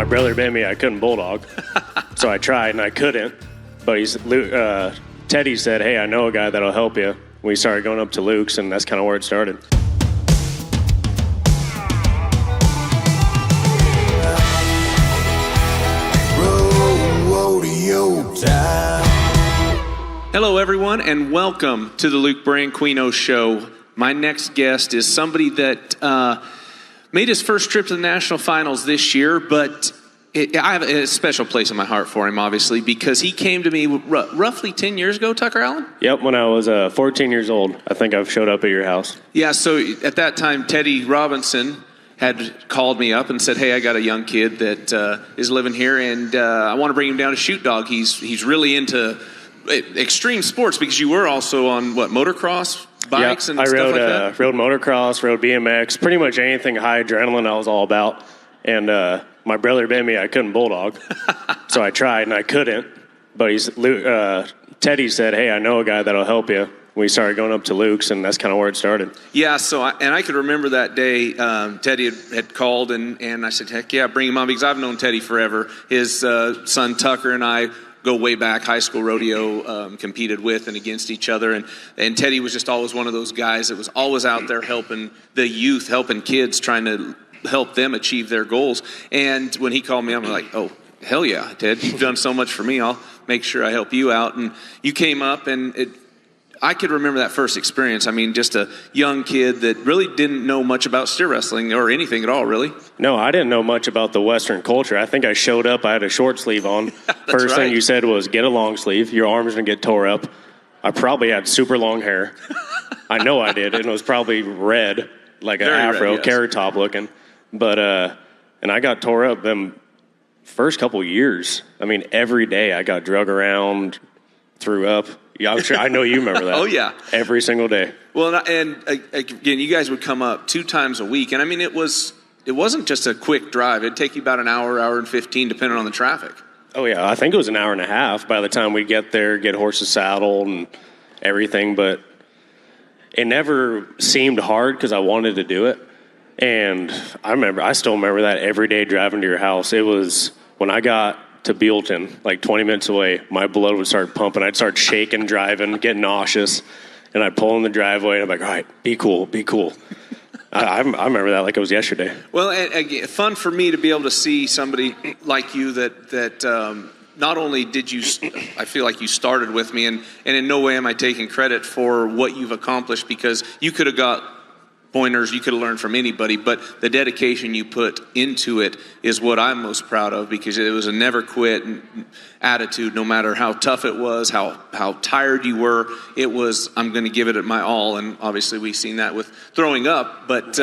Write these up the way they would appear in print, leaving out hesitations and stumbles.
My brother bit me. I couldn't bulldog, so I tried and I couldn't. But Teddy said, "Hey, I know a guy that'll help you." We started going up to Luke's, and that's kind of where it started. Hello, everyone, and welcome to the Luke Branquinho Show. My next guest is somebody that made his first trip to the National Finals this year, but I have a special place in my heart for him, obviously, because he came to me roughly 10 years ago, Tucker Allen? Yep, when I was 14 years old. I think I've showed up at your house. Yeah, so at that time, Teddy Robinson had called me up and said, "Hey, I got a young kid that is living here, and I want to bring him down to shoot dog. He's really into extreme sports," because you were also on, motocross? Bikes and stuff like that? I rode motocross, rode BMX, pretty much anything high adrenaline I was all about. And my brother bit me. I couldn't bulldog, so I tried and I couldn't. But Teddy said, "Hey, I know a guy that'll help you." We started going up to Luke's, and that's kind of where it started. Yeah, so I could remember that day. Teddy had called, and I said, "Heck yeah, bring him on," because I've known Teddy forever. His son Tucker and I go way back, high school rodeo, competed with and against each other. And Teddy was just always one of those guys that was always out there helping the youth, helping kids, trying to help them achieve their goals. And when he called me, I'm like, "Oh, hell yeah, Ted, you've done so much for me. I'll make sure I help you out." And you came up, and I could remember that first experience. I mean, just a young kid that really didn't know much about steer wrestling or anything at all, really. No, I didn't know much about the Western culture. I think I showed up, I had a short sleeve on. First thing you said was, "Get a long sleeve. Your arm's going to get tore up." I probably had super long hair. I know I did, and it was probably red, like an afro, carrot top looking. But, and I got tore up them first couple years. I mean, every day I got drug around, threw up. Yeah, I'm sure. I know you remember that. Oh, yeah. Every single day. Well, and again, you guys would come up 2 times a week. And I mean, it wasn't just a quick drive. It'd take you about an hour and 15, depending on the traffic. Oh, yeah. I think it was an hour and a half by the time we get there, get horses saddled and everything. But it never seemed hard because I wanted to do it. And I still remember that every day driving to your house. It was when I got to Bealton, like 20 minutes away, my blood would start pumping. I'd start shaking, driving, get nauseous, and I'd pull in the driveway, and I'm like, "All right, be cool, be cool." I remember that like it was yesterday. Well, and again, fun for me to be able to see somebody like you that not only did you, I feel like you started with me, and in no way am I taking credit for what you've accomplished, because you could have got pointers, you could have learned from anybody, but the dedication you put into it is what I'm most proud of, because it was a never quit attitude. No matter how tough it was, how tired you were, it was, I'm going to give it my all. And obviously we've seen that with throwing up, but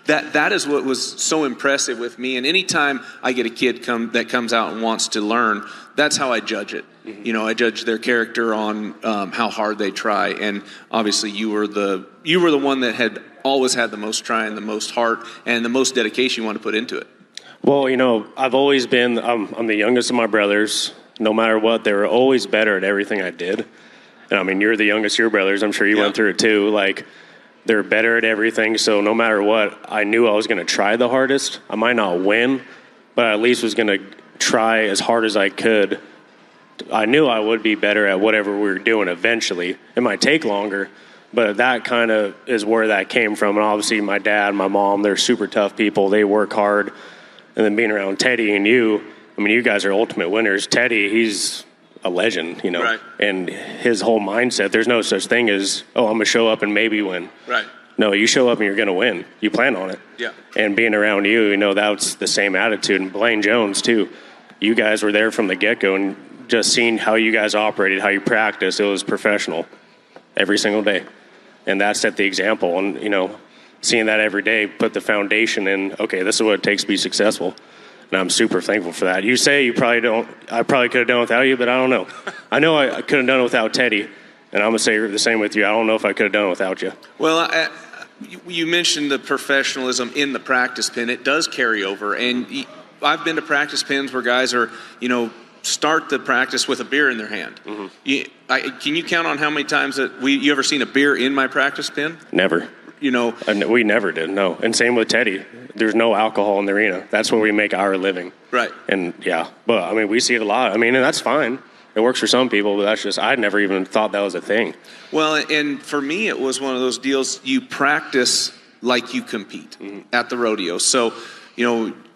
that is what was so impressive with me. And anytime I get a kid that comes out and wants to learn, that's how I judge it. Mm-hmm. You know, I judge their character on how hard they try. And obviously you were the one that had always had the most try and the most heart and the most dedication you want to put into it. Well, you know, I've always been, I'm the youngest of my brothers. No matter what, they were always better at everything I did. And I mean, you're the youngest of your brothers. I'm sure you went through it too. Like, they're better at everything. So no matter what, I knew I was going to try the hardest. I might not win, but I at least was going to try as hard as I could. I knew I would be better at whatever we were doing eventually. It might take longer, but that kind of is where that came from. And obviously my dad, my mom, they're super tough people. They work hard. And then being around Teddy and you, I mean, you guys are ultimate winners. Teddy, he's a legend, you know. Right. And his whole mindset, there's no such thing as, "Oh, I'm going to show up and maybe win." Right. No, you show up and you're going to win. You plan on it. Yeah. And being around you, you know, that's the same attitude. And Blaine Jones, too. You guys were there from the get-go, and just seeing how you guys operated, how you practiced, it was professional every single day. And that set the example. And, you know, seeing that every day put the foundation in, okay, this is what it takes to be successful. And I'm super thankful for that. You say you probably don't, I probably could have done it without you, but I don't know. I know I could have done it without Teddy, and I'm going to say the same with you. I don't know if I could have done it without you. Well, you mentioned the professionalism in the practice pen. It does carry over. And I've been to practice pens where guys are, you know, start the practice with a beer in their hand. Mm-hmm. Can you count on how many times that you ever seen a beer in my practice pen? Never. And we never did, no. And same with Teddy. There's no alcohol in the arena. That's where we make our living. Right. And, yeah. But, I mean, we see it a lot. I mean, and that's fine. It works for some people, but that's just, I'd never even thought that was a thing. Well, and for me, it was one of those deals, you practice like you compete at the rodeo. So,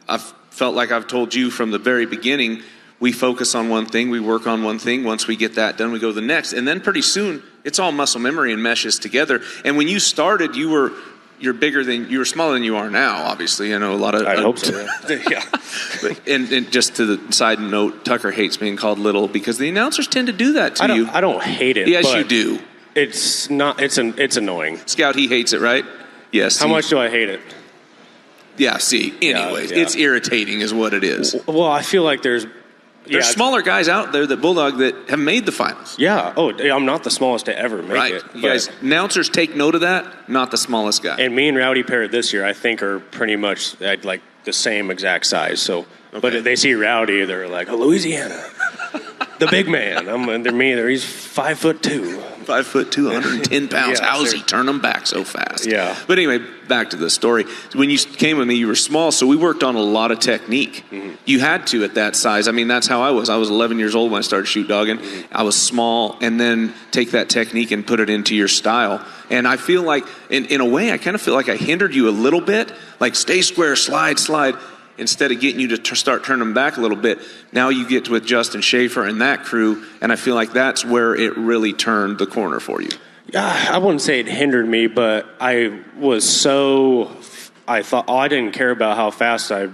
I've felt like I've told you from the very beginning, we focus on one thing, we work on one thing. Once we get that done, we go to the next. And then pretty soon, it's all muscle memory and meshes together. And when you started, you were smaller than you are now, obviously. I know a lot of... I hope so, yeah. And just to the side note, Tucker hates being called little because the announcers tend to do that to you. I don't hate it. Yes, you do. It's not. It's annoying. Scout, he hates it, right? Yes. How much do I hate it? Yeah, see, anyways, it's irritating is what it is. Well, I feel like there's smaller guys out there that Bulldog that have made the finals. Yeah. Oh, I'm not the smallest to ever make it. You guys, announcers take note of that. Not the smallest guy. And me and Rowdy Parrott this year, I think, are pretty much like the same exact size. So, but they see Rowdy, they're like, "Oh, Louisiana, the big man." He's 5'2". 5'2", 110 pounds. Yeah, How's he turn them back so fast? Yeah. But anyway, back to the story. When you came with me, you were small, so we worked on a lot of technique. Mm-hmm. You had to at that size. I mean, that's how I was. I was 11 years old when I started shoot dogging. Mm-hmm. I was small, and then take that technique and put it into your style. And I feel like, in a way, I kind of feel like I hindered you a little bit. Like, stay square, slide. Instead of getting you to start turning them back a little bit, now you get with Justin Schaefer and that crew, and I feel like that's where it really turned the corner for you. I wouldn't say it hindered me, but I thought, I didn't care about how fast I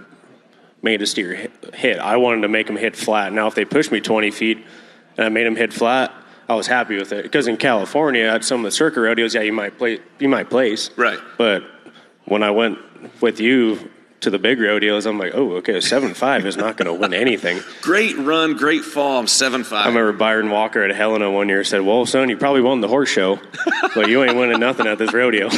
made a steer hit. I wanted to make them hit flat. Now, if they pushed me 20 feet and I made them hit flat, I was happy with it. Because in California, at some of the circuit rodeos, you might place. Right. But when I went with you to the big rodeos, I'm like, oh, okay, 7.5 is not going to win anything. Great run, great fall. I'm 7.5. I remember Byron Walker at Helena one year said, well, son, you probably won the horse show, but you ain't winning nothing at this rodeo.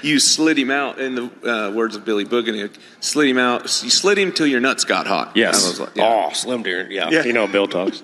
You slid him out, in the words of Billy Boogan, slid him out. You slid him till your nuts got hot. Yes. Oh, slim deer. Yeah. You know Bill talks.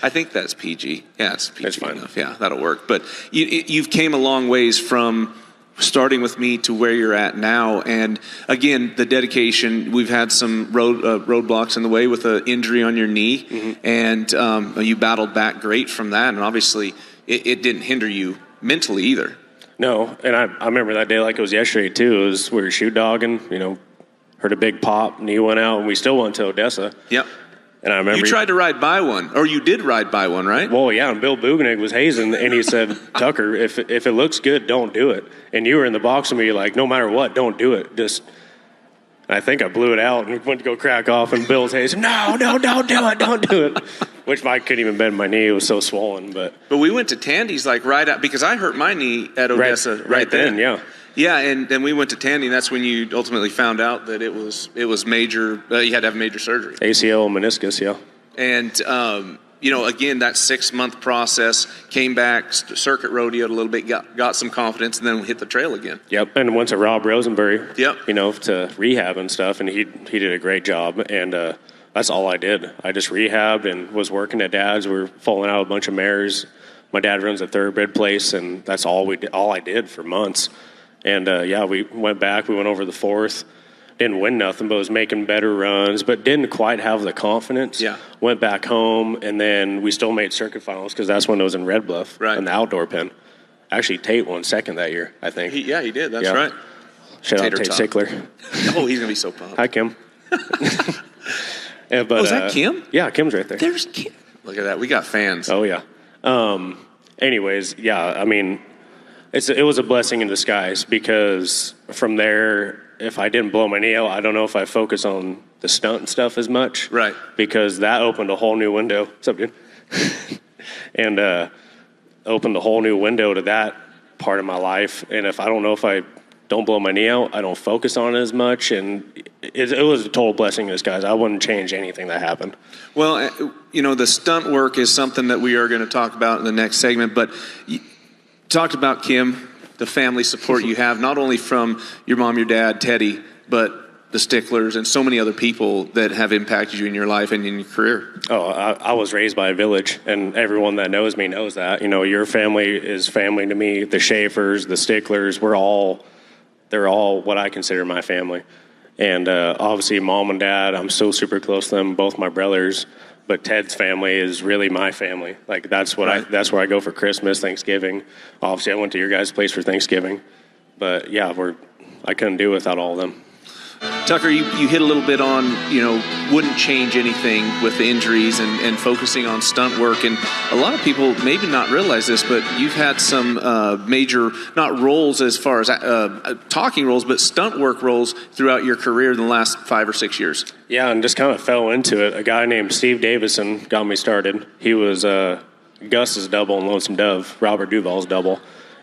I think that's PG. Yeah, it's PG. That's fine. Enough. Yeah, that'll work. But you've came a long ways from starting with me to where you're at now. And again, the dedication, we've had some roadblocks in the way with an injury on your knee. Mm-hmm. And you battled back great from that. And obviously, it didn't hinder you mentally either. No, and I remember that day like it was yesterday, too. We were shoot dogging, heard a big pop, knee went out, and we still went to Odessa. Yep. And I remember you tried to ride by one, or you did ride by one, right? Well, yeah, and Bill Buganig was hazing, and he said, Tucker, if it looks good, don't do it. And you were in the box with me, like, no matter what, don't do it. I think I blew it out and went to go crack off, and Bill's hazing, no, don't do it. Which I couldn't even bend my knee, it was so swollen. But we went to Tandy's, like, right out, because I hurt my knee at Odessa right then. Yeah. Yeah, and then we went to Tandy, and that's when you ultimately found out that it was major. You had to have major surgery. ACL, meniscus, yeah. And again, that 6-month process, came back, circuit rodeoed a little bit, got some confidence, and then hit the trail again. Yep, and went to Rob Rosenberry. Yep. To rehab and stuff, and he did a great job. And that's all I did. I just rehabbed and was working at Dad's. We were foaling out a bunch of mares. My dad runs a thoroughbred place, and that's all I did for months. And, we went back. We went over the 4th. Didn't win nothing, but was making better runs, but didn't quite have the confidence. Yeah. Went back home, and then we still made circuit finals because that's when it was in Red Bluff in the outdoor pen. Actually, Tate won second that year, I think. He did. That's right. Shout out Tate Sickler. Oh, he's going to be so pumped. Hi, Kim. Is that Kim? Yeah, Kim's right there. There's Kim. Look at that. We got fans. Oh, yeah. Anyways, I mean, it was a blessing in disguise because from there, if I didn't blow my knee out, I don't know if I focus on the stunt and stuff as much. Right. Because that opened a whole new window. What's up, dude? And opened a whole new window to that part of my life. And if I don't blow my knee out, I don't focus on it as much. And it was a total blessing in disguise. I wouldn't change anything that happened. Well, the stunt work is something that we are going to talk about in the next segment. But you talked about Kim, the family support you have, not only from your mom, your dad, Teddy, but the Sticklers and so many other people that have impacted you in your life and in your career. Oh, I was raised by a village, and everyone that knows me knows that. You know, your family is family to me. The Schaefers, the Sticklers, they're all what I consider my family. And obviously, Mom and Dad, I'm so super close to them, both my brothers. But Ted's family is really my family. Like, that's what that's where I go for Christmas, Thanksgiving. Obviously, I went to your guys' place for Thanksgiving. But yeah, I couldn't do it without all of them. Tucker, you hit a little bit on, wouldn't change anything with the injuries and focusing on stunt work. And a lot of people maybe not realize this, but you've had some major, not roles as far as talking roles, but stunt work roles throughout your career in the last 5 or 6 years. Yeah, and just kind of fell into it. A guy named Steve Davison got me started. He was Gus's double in Lonesome Dove, Robert Duvall's double.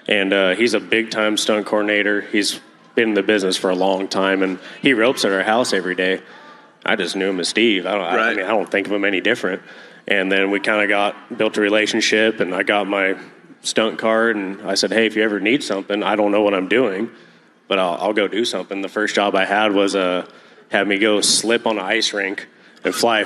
And he's a big-time stunt coordinator. He's been in the business for a long time, and he ropes at our house every day. I just knew him as Steve. I don't think of him any different. And then we kind of built a relationship, and I got my stunt card, and I said, hey, if you ever need something, I don't know what I'm doing, but I'll go do something. The first job I had was had me go slip on an ice rink and fly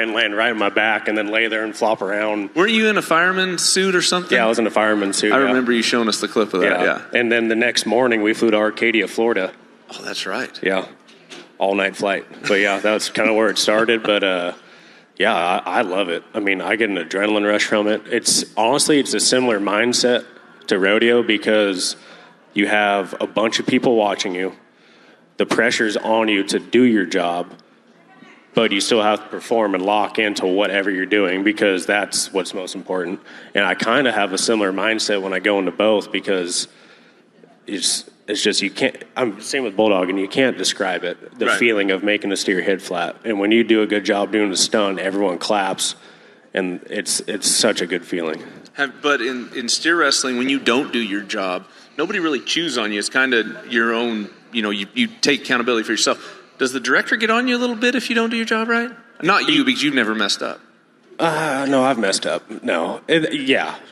and land right on my back and then lay there and flop around. Weren't you in a fireman's suit or something? Yeah, I was in a fireman's suit. I remember you showing us the clip of that, yeah. And then the next morning, we flew to Arcadia, Florida. Oh, that's right. Yeah, all-night flight. But, yeah, that's kind of where it started. But, I love it. I mean, I get an adrenaline rush from it. It's a similar mindset to rodeo because you have a bunch of people watching you. The pressure's on you to do your job, but you still have to perform and lock into whatever you're doing because that's what's most important. And I kind of have a similar mindset when I go into both because it's just you can't. I'm same with Bulldog, and you can't describe it. The feeling of making a steer hit flat, and when you do a good job doing the stunt, everyone claps, and it's such a good feeling. But in steer wrestling, when you don't do your job, nobody really chews on you. It's kind of your own. You take accountability for yourself. Does the director get on you a little bit if you don't do your job right? Not you, because you've never messed up. No, I've messed up. No.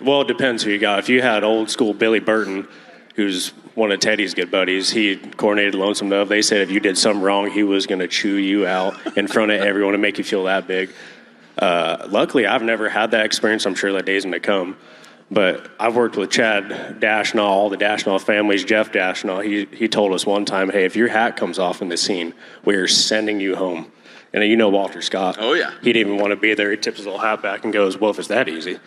Well, it depends who you got. If you had old school Billy Burton, who's one of Teddy's good buddies, he coordinated Lonesome Dove. They said if you did something wrong, he was going to chew you out in front of everyone and make you feel that big. Luckily, I've never had that experience. I'm sure that day's going to come. But I've worked with Chad Dashnall, all the Dashnall families, Jeff Dashnall. He told us one time, hey, if your hat comes off in the scene, we are sending you home. And you know Walter Scott. Oh, yeah. He didn't even want to be there. He tips his little hat back and goes, well, if it's that easy.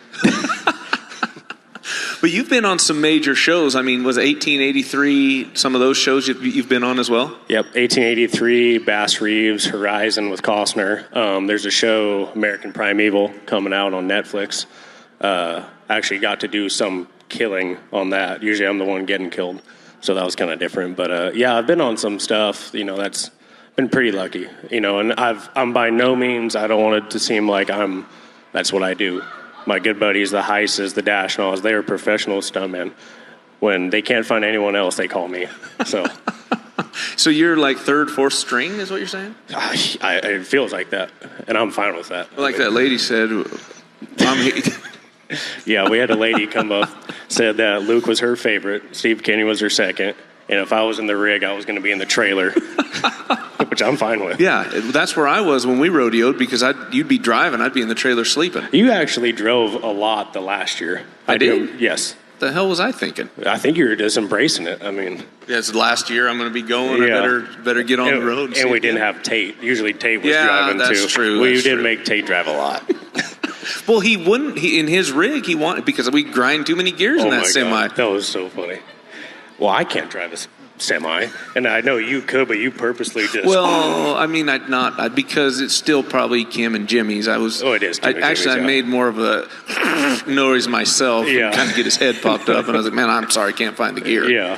But you've been on some major shows. I mean, was it 1883, some of those shows you've been on as well? Yep, 1883, Bass Reeves, Horizon with Costner. There's a show, American Primeval, coming out on Netflix. Actually got to do some killing on that. Usually I'm the one getting killed, so that was kind of different. But I've been on some stuff. That's been pretty lucky. And I'm by no means. I don't want it to seem like that's what I do. My good buddies, the Heises, the Dashnalls, they are professional stuntmen. When they can't find anyone else, they call me. So. So you're like third, fourth string, is what you're saying? It feels like that, and I'm fine with that. Like that lady said. Yeah, we had a lady come up, said that Luke was her favorite, Steve Kenny was her second, and if I was in the rig, I was going to be in the trailer, which I'm fine with. Yeah, that's where I was when we rodeoed because you'd be driving, I'd be in the trailer sleeping. You actually drove a lot the last year. I did? Yes. What the hell was I thinking? I think you were just embracing it. I mean, it's last year. I'm going to be going. Yeah. I better get on the road. And we didn't have Tate. Usually Tate was driving too. That's true. We did make Tate drive a lot. Well, he wouldn't. In his rig, he wanted because we grind too many gears in that semi. God, that was so funny. Well, I can't drive a semi, and I know you could, but you purposely just. Well, I mean, I'd not because it's still probably Kim and Jimmy's. I was. Oh, it is. I made more of a noise myself. Yeah. Kind of get his head popped up, and I was like, "Man, I'm sorry, I can't find the gear." Yeah.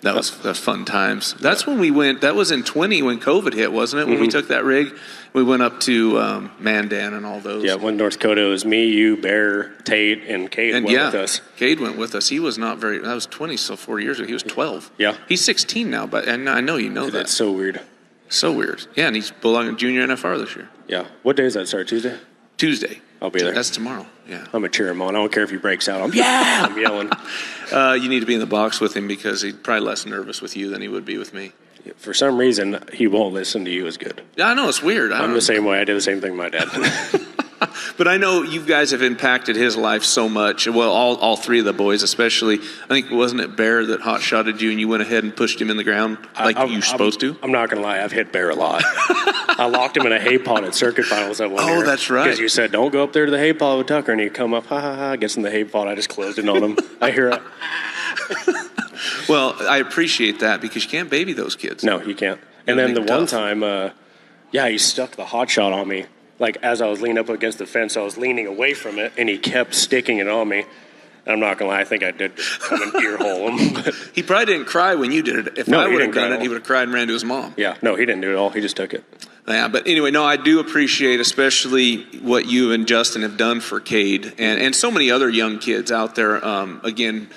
That was fun times. That's when we went. That was in 20 when COVID hit, wasn't it? When we took that rig, we went up to Mandan and all those. Yeah, when North Dakota, it was me, you, Bear, Tate, and Cade went with us. Cade went with us. He was not very. That was 20, so 4 years ago. He was 12. Yeah, he's 16 now, but and I know you know that. That's so weird. So weird. Yeah, and he's belonging junior NFR this year. Yeah. What day does that start? Tuesday. I'll be there. That's tomorrow. Yeah. I'm a cheer him on. I don't care if he breaks out. I'm yelling. You need to be in the box with him because he's probably less nervous with you than he would be with me. for some reason, he won't listen to you as good. Yeah, I know, it's weird. I'm the same way. I did the same thing with my dad. But I know you guys have impacted his life so much. Well, all three of the boys, especially. I think, wasn't it Bear that hot-shotted you and you went ahead and pushed him in the ground like you were supposed to? I'm not going to lie. I've hit Bear a lot. I locked him in a hay pod at circuit finals that one year. Oh, that's right. Because you said, don't go up there to the hay pod with Tucker. And he'd come up, ha, ha, ha, gets in the hay pod. I just closed it on him. I hear it. Well, I appreciate that because you can't baby those kids. No, you can't. And then the one time, he stuck the hot shot on me. Like, as I was leaning up against the fence, I was leaning away from it, and he kept sticking it on me. And I'm not going to lie, I think I did come and ear hole him. But he probably didn't cry when you did it. If I would have done it, he would have cried and ran to his mom. Yeah, no, he didn't do it at all. He just took it. Yeah, but anyway, no, I do appreciate especially what you and Justin have done for Cade and so many other young kids out there. Again,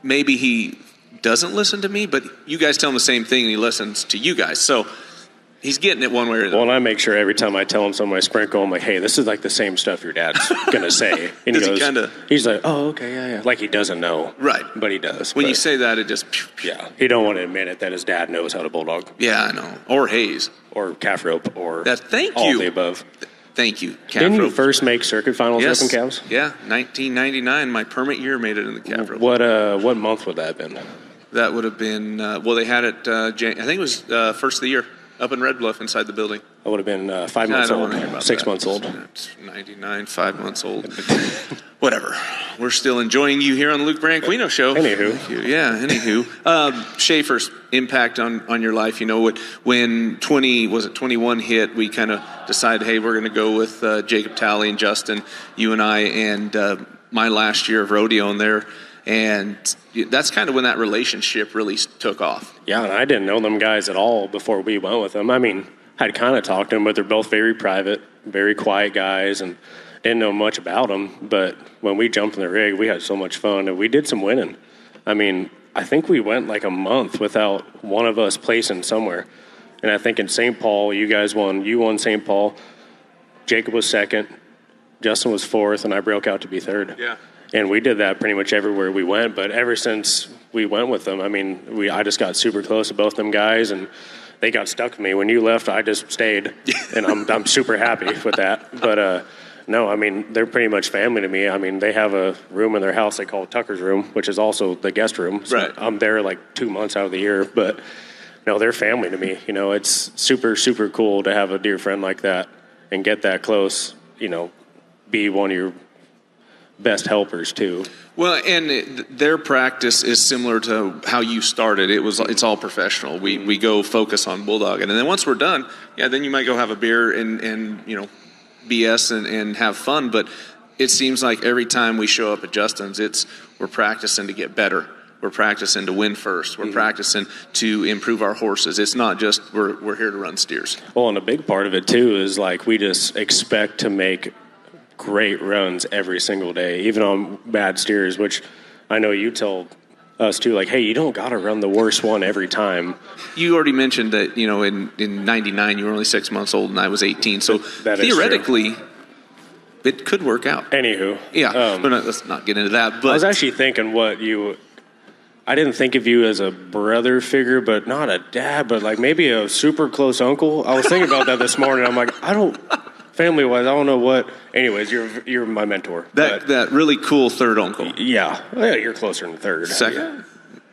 maybe he doesn't listen to me, but you guys tell him the same thing, and he listens to you guys. So he's getting it one way or the other. Well, and I make sure every time I tell him something, I sprinkle him like, hey, this is like the same stuff your dad's going to say. And he's like, oh, okay, yeah. Like he doesn't know. Right. But he does. When you say that, it just... Yeah. He don't want to admit it that his dad knows how to bulldog. Yeah, I know. Or Hayes. Or calf rope. Or all of the above. Thank you. Didn't you first make circuit finals up in calves? Yeah, 1999. My permit year made it in the calf rope. What month would that have been? That would have been... they had it... I think it was first of the year. Up in Red Bluff inside the building. I would have been 5 months old, 6 months old. It's 99, 5 months old. Whatever. We're still enjoying you here on the Luke Branquinho Show. Anywho. Schaefer's impact on your life. You know, when 21 hit, we kind of decided, hey, we're going to go with Jacob Talley and Justin, you and I, and my last year of rodeo in there. And that's kind of when that relationship really took off. Yeah, and I didn't know them guys at all before we went with them. I mean, I'd kind of talked to them, but they're both very private, very quiet guys, and didn't know much about them. But when we jumped in the rig, we had so much fun, and we did some winning. I mean, I think we went like a month without one of us placing somewhere. And I think in St. Paul, you guys won. You won St. Paul. Jacob was second. Justin was fourth, and I broke out to be third. Yeah. And we did that pretty much everywhere we went. But ever since we went with them, I mean, I just got super close to both them guys, and they got stuck with me. When you left, I just stayed, and I'm super happy with that. But no, I mean, they're pretty much family to me. I mean, they have a room in their house they call Tucker's room, which is also the guest room. So right. I'm there like 2 months out of the year. But no, they're family to me. You know, it's super, super cool to have a dear friend like that and get that close, you know, be one of your best helpers too. Well, and their practice is similar to how you started. It's all professional. We go focus on bulldogging, and then once we're done, then you might go have a beer and you know, BS and have fun. But it seems like every time we show up at Justin's, we're practicing to get better. We're practicing to win first. We're practicing to improve our horses. It's not just we're here to run steers. Well, and a big part of it too is like we just expect to make great runs every single day, even on bad steers, which I know you tell us too, like, hey, you don't got to run the worst one every time. You already mentioned that, you know, in 99, you were only 6 months old and I was 18. So that theoretically, it could work out. Anywho. Yeah, let's not get into that. But I was actually thinking I didn't think of you as a brother figure, but not a dad, but like maybe a super close uncle. I was thinking about that this morning. I'm like, family-wise, I don't know what. Anyways, you're my mentor. That really cool third uncle. Yeah, you're closer than third. Second.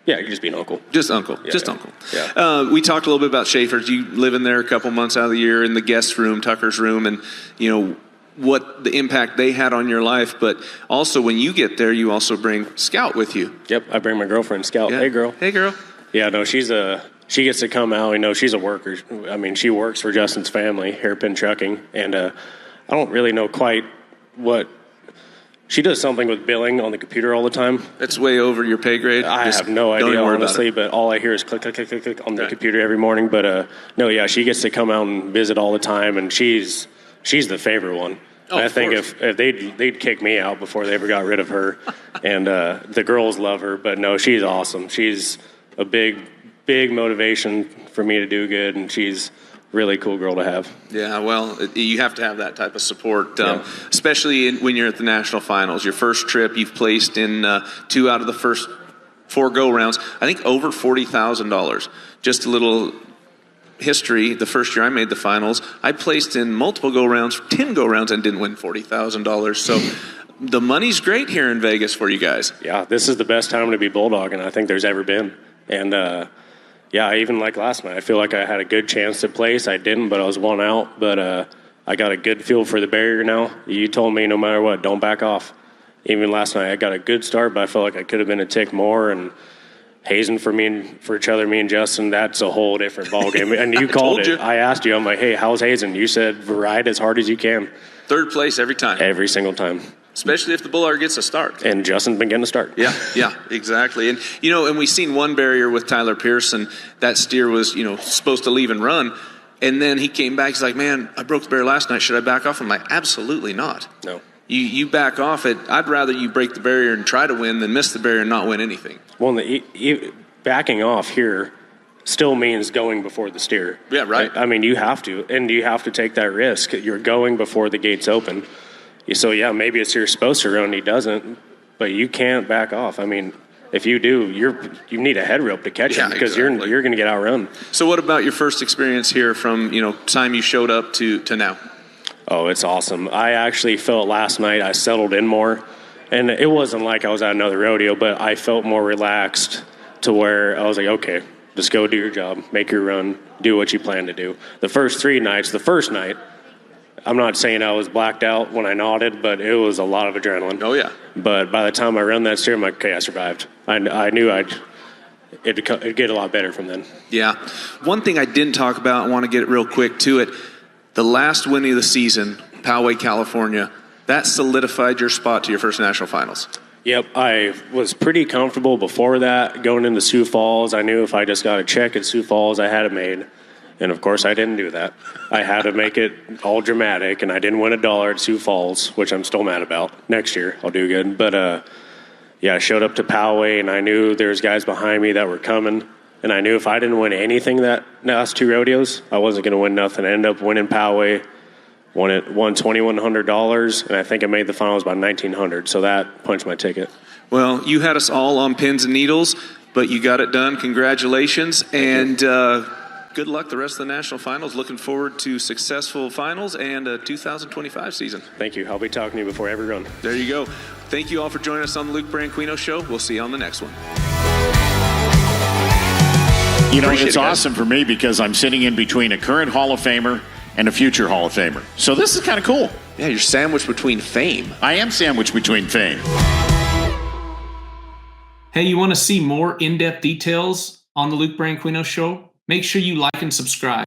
Yeah, you're just being uncle. Just uncle. Yeah, just yeah. uncle. Yeah. We talked a little bit about Schaefer's. You live in there a couple months out of the year in the guest room, Tucker's room, and you know what the impact they had on your life. But also, when you get there, you also bring Scout with you. Yep, I bring my girlfriend Scout. Yeah. Hey, girl. Hey, girl. Yeah, no, she gets to come out. You know, she's a worker. I mean, she works for Justin's family, Hairpin Trucking, and I don't really know quite what. She does something with billing on the computer all the time. That's way over your pay grade. I have no idea, honestly, but all I hear is click, click, click, click, click on the computer every morning. But no, yeah, she gets to come out and visit all the time, and she's the favorite one. Oh, I think if they'd kick me out before they ever got rid of her, and the girls love her. But no, she's awesome. She's a big motivation for me to do good, and she's really cool girl to have. Yeah, well, you have to have that type of support, especially when you're at the National Finals. Your first trip, you've placed in 2 out of the first 4 go-rounds. I think over $40,000. Just a little history, the first year I made the finals, I placed in multiple go-rounds, 10 go-rounds, and didn't win $40,000. So the money's great here in Vegas for you guys. Yeah, this is the best time to be bulldogging I think there's ever been. And, yeah, even like last night, I feel like I had a good chance to place. I didn't, but I was one out. But I got a good feel for the barrier now. You told me no matter what, don't back off. Even last night, I got a good start, but I felt like I could have been a tick more. And hazing for each other, me and Justin, that's a whole different ballgame. And you called it. I asked you, I'm like, hey, how's hazing? You said ride as hard as you can. Third place every time. Every single time. Especially if the bullard gets a start. And Justin's been getting a start. Yeah, exactly. And, and we seen one barrier with Tyler Pearson. That steer was, supposed to leave and run. And then he came back. He's like, man, I broke the barrier last night. Should I back off? I'm like, absolutely not. No. You back off it. I'd rather you break the barrier and try to win than miss the barrier and not win anything. Well, backing off here still means going before the steer. Yeah, right. I mean, you have to, and you have to take that risk. You're going before the gates open. So, yeah, maybe it's you're supposed to run, he doesn't, but you can't back off. I mean, if you do, you need a head rope to catch him because you're going to get outrun. So what about your first experience here from, time you showed up to now? Oh, it's awesome. I actually felt last night I settled in more, and it wasn't like I was at another rodeo, but I felt more relaxed to where I was like, okay, just go do your job, make your run, do what you plan to do. The first night, I'm not saying I was blacked out when I nodded, but it was a lot of adrenaline. Oh, yeah. But by the time I run that steer, I'm like, okay, I survived. I knew it'd get a lot better from then. Yeah. One thing I didn't talk about, I want to get real quick to it. The last win of the season, Poway, California, that solidified your spot to your first national finals. Yep, I was pretty comfortable before that. Going into Sioux Falls, I knew if I just got a check at Sioux Falls, I had it made. And, of course, I didn't do that. I had to make it all dramatic, and I didn't win $1 at Sioux Falls, which I'm still mad about. Next year, I'll do good. But, yeah, I showed up to Poway, and I knew there was guys behind me that were coming. And I knew if I didn't win anything that last two rodeos, I wasn't going to win nothing. I ended up winning Poway, won $2,100, and I think I made the finals by $1,900. So that punched my ticket. Well, you had us all on pins and needles, but you got it done. Congratulations. And good luck the rest of the national finals. Looking forward to successful finals and a 2025 season. Thank you. I'll be talking to you before every run. There you go. Thank you all for joining us on the Luke Branquinho Show. We'll see you on the next one. It's awesome for me because I'm sitting in between a current Hall of Famer and a future Hall of Famer. So this is kind of cool. Yeah, you're sandwiched between fame. I am sandwiched between fame. Hey, you want to see more in-depth details on the Luke Branquinho Show? Make sure you like and subscribe.